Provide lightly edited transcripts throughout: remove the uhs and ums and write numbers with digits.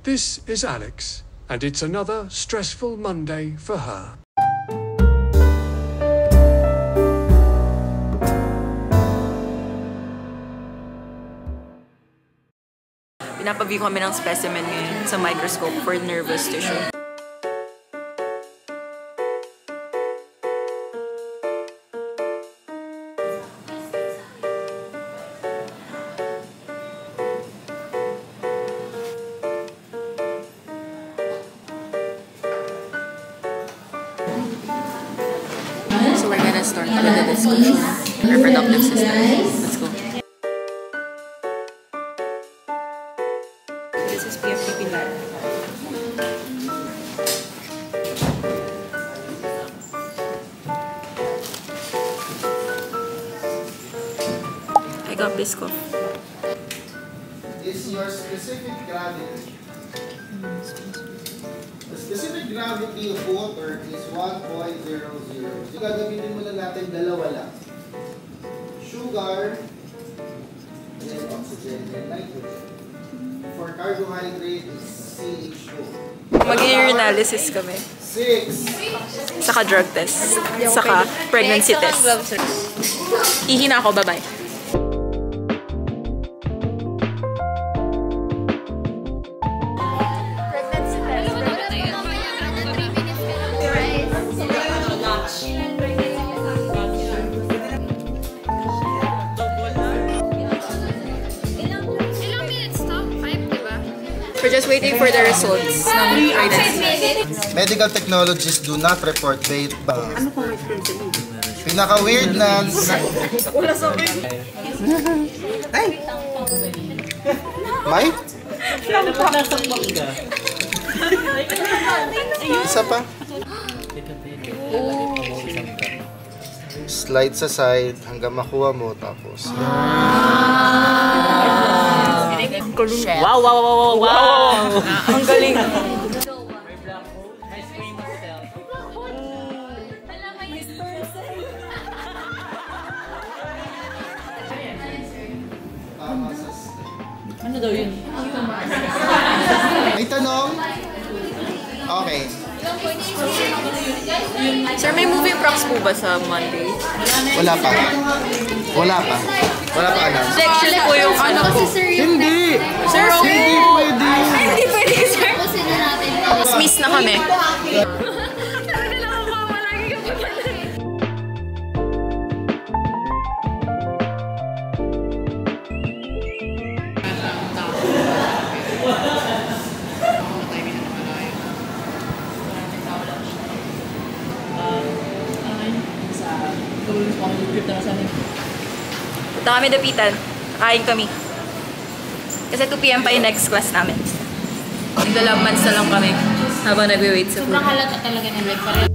This is Alex, and it's another stressful Monday for her. Pinapaview kami ng specimen ngayon sa microscope for nervous tissue. So we're gonna start with the discussion. Reproductive system. Let's go. This is PFDP lab. I got Biscoff. Is your specific gravity. The specific gravity of water is 1.00. So gagamitin mo lang natin dalawa lang. Sugar, and then oxygen, and nitrogen. For carbohydrate is CH2. Mag-urinalysis kami. 6. Saka drug test. Saka pregnancy test. Ihina ako, bye-bye. We're just waiting for the results ng pregnancy. Medical technologists do not report date. Pinaka-weird na... Wala sa akin. Ay! May? Isa pa. Slide sa side hanggang makuha mo tapos. Wow, wow, wow, wow, wow! Ang galing! Ano daw yun? May tanong? Okay. Sir, may moving props po ba sa Monday? Wala pa. Wala pa. Wala pa alam. Section po yung ano po. Hindi! Sir, Hindi pwede! hindi pwede, sir. Miss na kami. Punta kami dapitan. Kain kami. Kasi 2 PM pa yung next class namin. Dalawang months na lang kami habang nagwe-wait sa food. Sobrang halata talaga ni Red.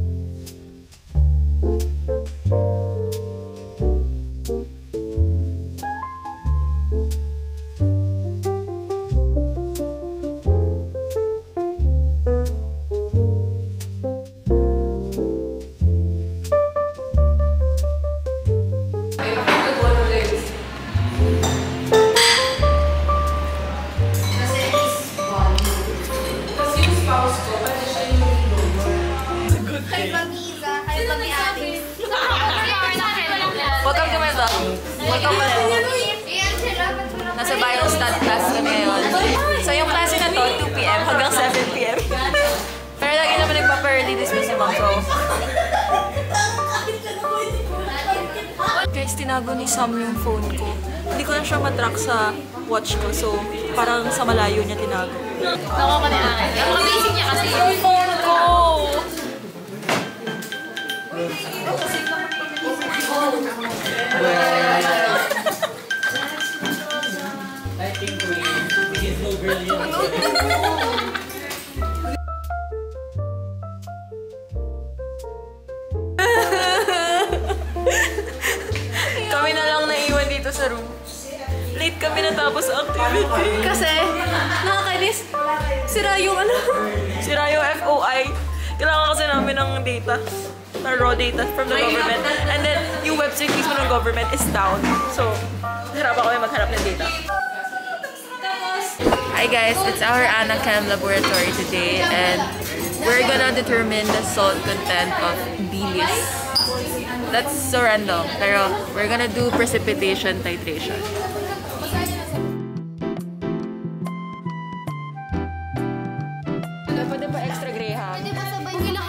Welcome to my vlog. Welcome to my vlog. Nasa biostat class kami ngayon. So yung klase na to, 2 PM hanggang 7 PM. Pero lagi naman nagpa-early dismiss si Ma'am. So, guys, tinago ni Sam yung phone ko. Hindi ko na siya matrack sa watch ko. So, parang sa malayo niya tinago. Ako ka na akin. Ang amazing niya kasi yung Phone ko! Kami na lang naiwan dito sa room. Late kami natapos activity. Kasi, nakakainis. Sira yung ano. Sira yung FOI. Kailangan kasi namin ng data. Raw data from the government. And then, yung website mismo ng government is down. So, hirapan kami maghanap ng data. Hi guys, it's our Anachem laboratory today and we're gonna determine the salt content of bilis. That's so random, pero we're gonna do precipitation titration. Pwede pa extra graham? Pwede ba sabay nila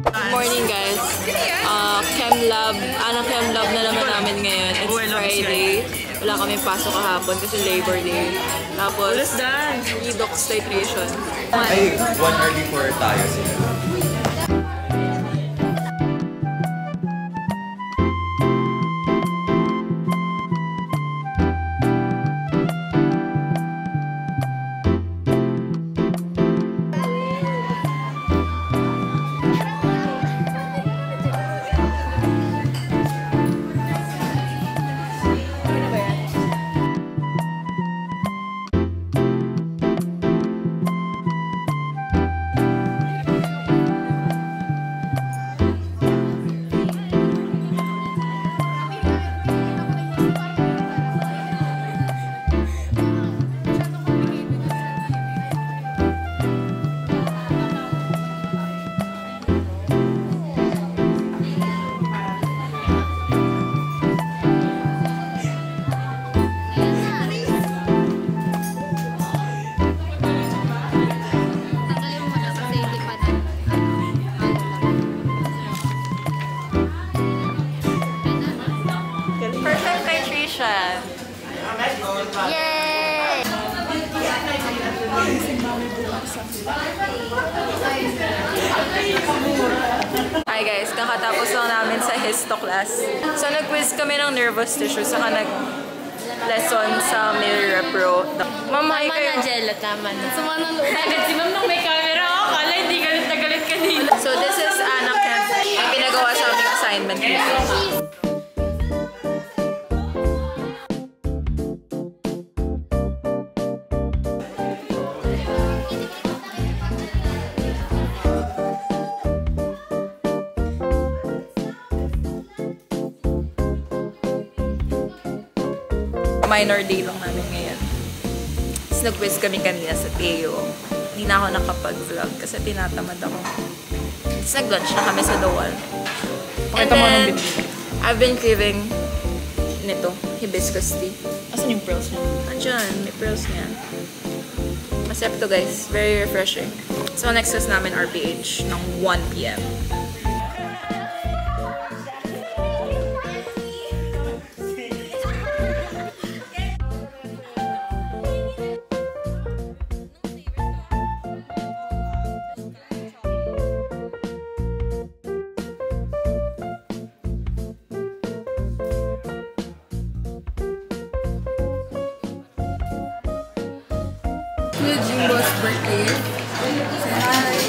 Good morning guys. Anachem lab na naman namin ngayon. It's Friday. Wala kaming pasok kahapon kasi Labor Day. Tapos, redox titration. Ay, 1 hour before tayo sila. Perfect titration. Yay! Hi guys, kakatapos lang namin sa histo class. So nag-quiz kami ng nervous tissue, saka nag-lesson sa Milrepro. Ma'am, hi kayo. Jello, tama na. Sumanang si Ma'am nung may camera. Akala hindi galit na galit kanina. So this is Anachem. Yung pinagawa sa aming assignment dito. Minor day lang namin ngayon. Tapos nag-quiz kami kanina sa Teo. Hindi na ako nakapag-vlog kasi tinatamad ako. Tapos nag-lunch na kami sa The Wall. And then, I've been craving nito, hibiscus tea. Asan yung pearls niya? Andyan, may pearls niya. Masarap to guys, very refreshing. So next test namin RPH ng 1 PM. Jimbo's birthday. Say hi.